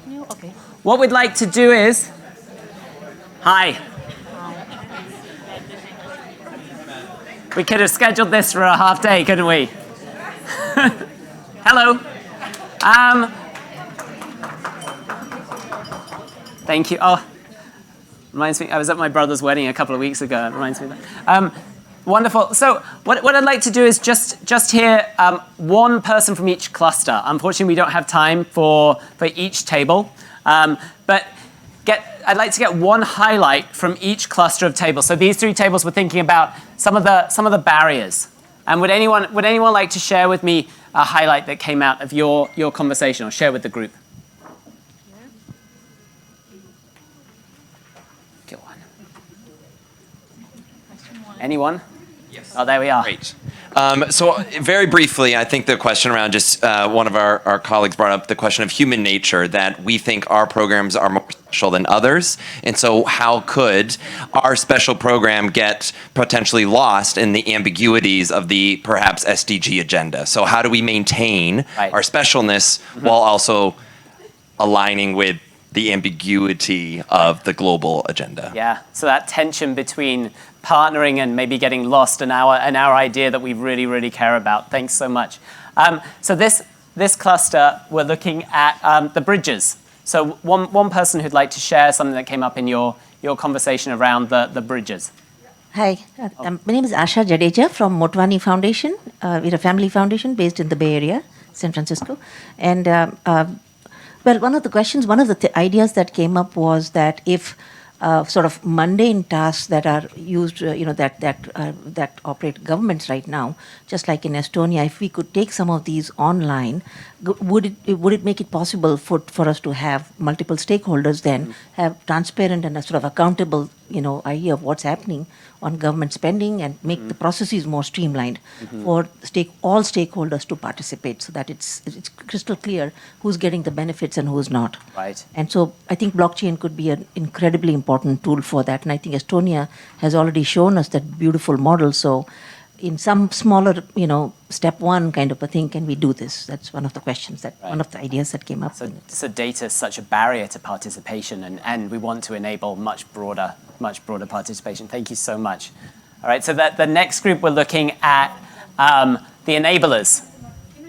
Okay. What we'd like to do is, hi. We could have scheduled this for a half day, couldn't we? Hello. Thank you. Oh, reminds me, I was at my brother's wedding a couple of weeks ago. It reminds me of that. Wonderful. So what I'd like to do is just hear one person from each cluster. Unfortunately, we don't have time for each table, but I'd like to get one highlight from each cluster of tables. So these 3 tables, we're thinking about some of the barriers. And would anyone like to share with me a highlight that came out of your conversation, or share with the group? Go on. Anyone? Yes. Oh, there we are. Great. So very briefly, I think the question around just one of our colleagues brought up the question of human nature, that we think our programs are more special than others. And so how could our special program get potentially lost in the ambiguities of the perhaps SDG agenda? So how do we maintain our specialness while also aligning with the ambiguity of the global agenda? Yeah, so that tension between partnering and maybe getting lost in our idea that we really, really care about. Thanks so much. So this cluster, we're looking at the bridges. So one person who'd like to share something that came up in your conversation around the bridges. Hi, my name is Asha Jadeja from Motwani Foundation. We're a family foundation based in the Bay Area, San Francisco. And well, one of the ideas that came up was that if sort of mundane tasks that are used, that operate governments right now, just like in Estonia, if we could take some of these online, would it make it possible for us to have multiple stakeholders then have transparent and a sort of accountable, idea of what's happening on government spending, and make the processes more streamlined for all stakeholders to participate, so that it's crystal clear who's getting the benefits and who's not. Right. And so I think blockchain could be an incredibly important tool for that. And I think Estonia has already shown us that beautiful model. So in some smaller, step 1 kind of a thing, can we do this? That's one of the questions one of the ideas that came up. So data is such a barrier to participation, and we want to enable much broader participation. Thank you so much. All right, so the next group, we're looking at the enablers.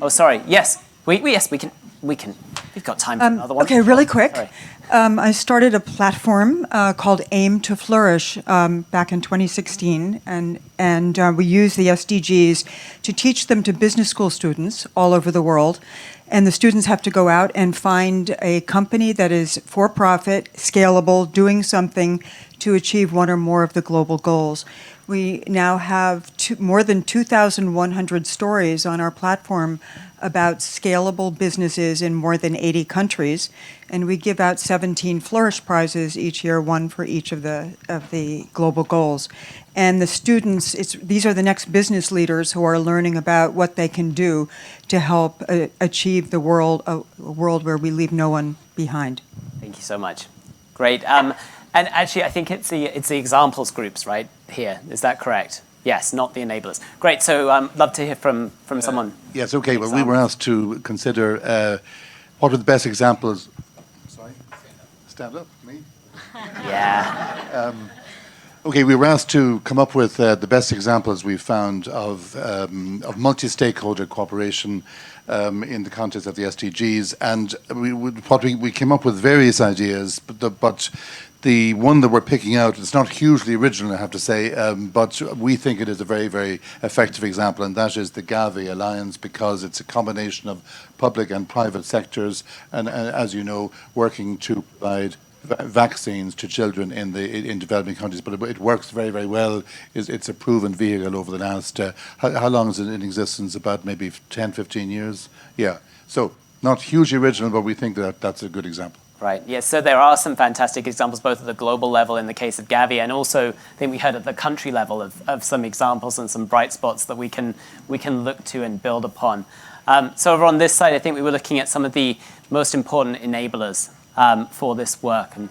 Oh, sorry. Yes, we can. We've got time for another one. Okay, really quick. Sorry. I started a platform called Aim to Flourish back in 2016, and we use the SDGs to teach them to business school students all over the world. And the students have to go out and find a company that is for-profit, scalable, doing something to achieve one or more of the global goals. We now have more than 2,100 stories on our platform about scalable businesses in more than 80 countries, and we give out 17 Flourish Prizes each year, one for each of the global goals. And the students, these are the next business leaders who are learning about what they can do to help achieve a world where we leave no one behind. Thank you so much. Great. And actually, I think it's the examples groups right here. Is that correct? Yes, not the enablers. Great. So love to hear from someone. Yes, okay. Well, we were asked to consider what are the best examples. Sorry? Stand up, me? Yeah. Okay, we were asked to come up with the best examples we found of multi-stakeholder cooperation in the context of the SDGs, and we came up with various ideas, but the one that we're picking out, it's not hugely original, I have to say, but we think it is a very, very effective example, and that is the Gavi Alliance, because it's a combination of public and private sectors, and as you know, working to provide vaccines to children in developing countries. But it works very, very well. It's a proven vehicle over the last, how long is it in existence? About maybe 10, 15 years? Yeah. So not hugely original, but we think that that's a good example. Right. Yes. So there are some fantastic examples, both at the global level in the case of Gavi, and also I think we heard at the country level of some examples and some bright spots that we can look to and build upon. So over on this side, I think we were looking at some of the most important enablers for this work. And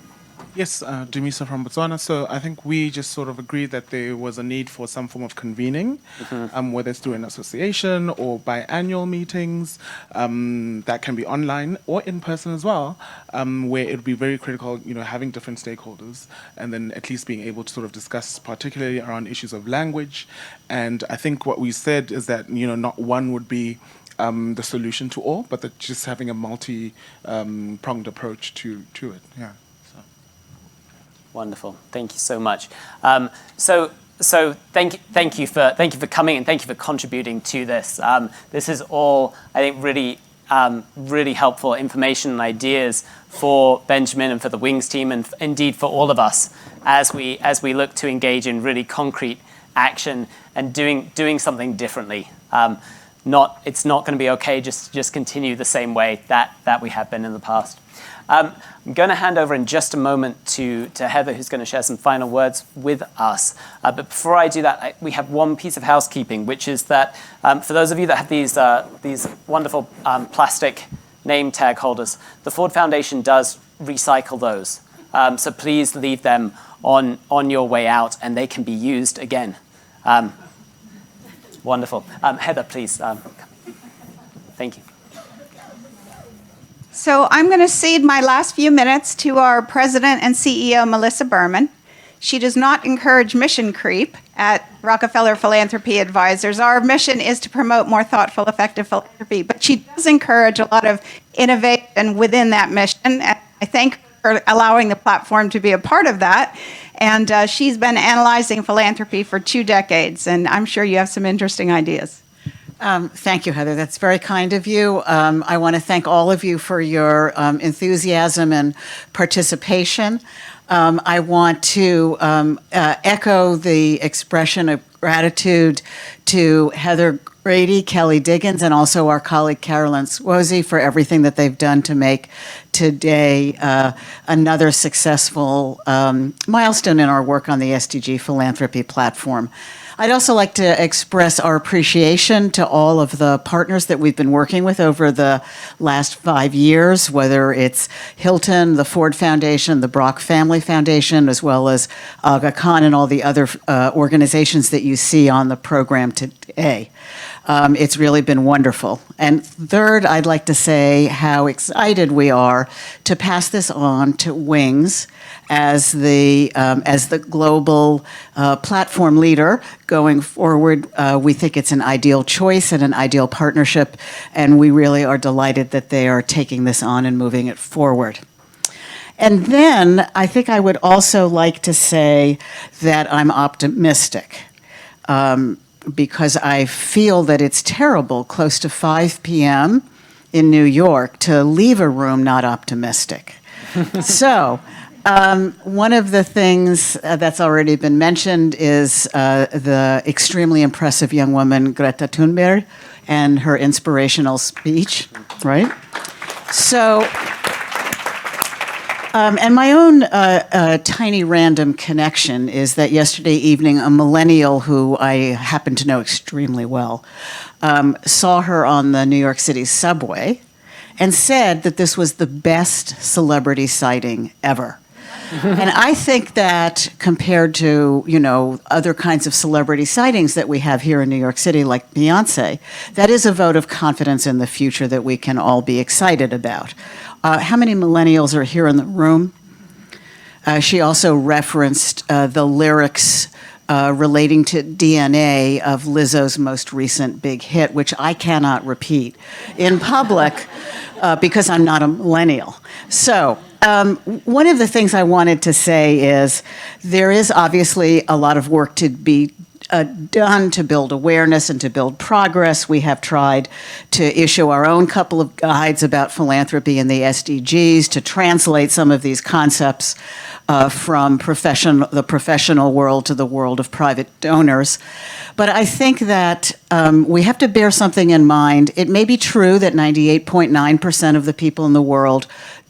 Yes, Dumisa from Botswana. So I think we just sort of agreed that there was a need for some form of convening, whether it's through an association or biannual meetings, that can be online or in person as well, where it would be very critical, having different stakeholders and then at least being able to sort of discuss particularly around issues of language. And I think what we said is that, not one would be the solution to all, but that just having a multi-pronged approach to it. Yeah. Wonderful. Thank you so much. So thank you for coming and thank you for contributing to this. This is all, I think, really helpful information and ideas for Benjamin and for the Wings team, and indeed for all of us as we look to engage in really concrete action and doing something differently. It's not going to be okay. Just continue the same way that we have been in the past. I'm going to hand over in just a moment to Heather, who's going to share some final words with us. But before I do that, we have one piece of housekeeping, which is that for those of you that have these wonderful plastic name tag holders, the Ford Foundation does recycle those. So please leave them on your way out, and they can be used again. Wonderful. Heather, please. Thank you. So I'm going to cede my last few minutes to our president and CEO, Melissa Berman. She does not encourage mission creep at Rockefeller Philanthropy Advisors. Our mission is to promote more thoughtful, effective philanthropy, but she does encourage a lot of innovation within that mission. And I thank her for allowing the platform to be a part of that. And she's been analyzing philanthropy for 2 decades, and I'm sure you have some interesting ideas. Thank you, Heather. That's very kind of you. I want to thank all of you for your enthusiasm and participation. I want to echo the expression of gratitude to Heather Grady, Kelly Diggins, and also our colleague Carolyn Swozy for everything that they've done to make today another successful milestone in our work on the SDG Philanthropy platform. I'd also like to express our appreciation to all of the partners that we've been working with over the last 5 years, whether it's Hilton, the Ford Foundation, the Brock Family Foundation, as well as Aga Khan and all the other organizations that you see on the program today. It's really been wonderful. And third, I'd like to say how excited we are to pass this on to Wings as the global platform leader going forward. We think it's an ideal choice and an ideal partnership, and we really are delighted that they are taking this on and moving it forward. And then I think I would also like to say that I'm optimistic. Because I feel that it's terrible close to 5 p.m. in New York to leave a room not optimistic. So one of the things that's already been mentioned is the extremely impressive young woman Greta Thunberg and her inspirational speech, right? So, and my own tiny random connection is that yesterday evening, a millennial who I happen to know extremely well saw her on the New York City subway and said that this was the best celebrity sighting ever. And I think that compared to, other kinds of celebrity sightings that we have here in New York City, like Beyonce, that is a vote of confidence in the future that we can all be excited about. How many millennials are here in the room? She also referenced the lyrics relating to DNA of Lizzo's most recent big hit, which I cannot repeat in public because I'm not a millennial. So one of the things I wanted to say is there is obviously a lot of work to be done to build awareness and to build progress. We have tried to issue our own couple of guides about philanthropy and the SDGs to translate some of these concepts from the professional world to the world of private donors. But I think that we have to bear something in mind. It may be true that 98.9% of the people in the world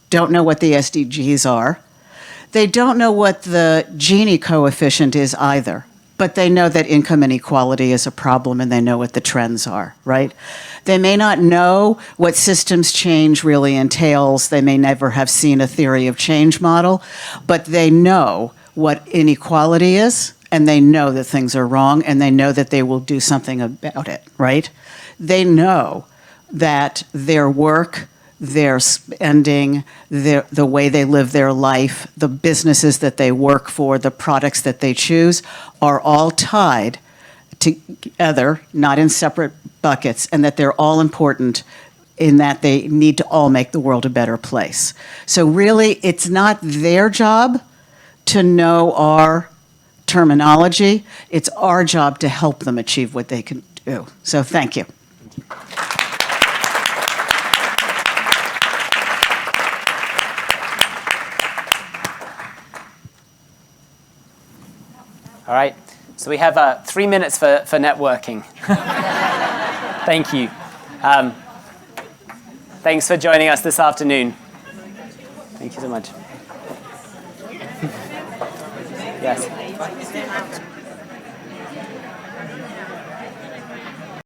don't know what the SDGs are. They don't know what the Gini coefficient is either. but they know that income inequality is a problem and they know what the trends are, right? They may not know what systems change really entails. They may never have seen a theory of change model, but they know what inequality is, and they know that things are wrong, and they know that they will do something about it, right? They know that their work, their spending, the way they live their life, the businesses that they work for, the products that they choose are all tied together, not in separate buckets, and that they're all important in that they need to all make the world a better place. So really, it's not their job to know our terminology. It's our job to help them achieve what they can do. So thank you. All right. So we have 3 minutes for networking. Thank you. Thanks for joining us this afternoon. Thank you so much. Yes.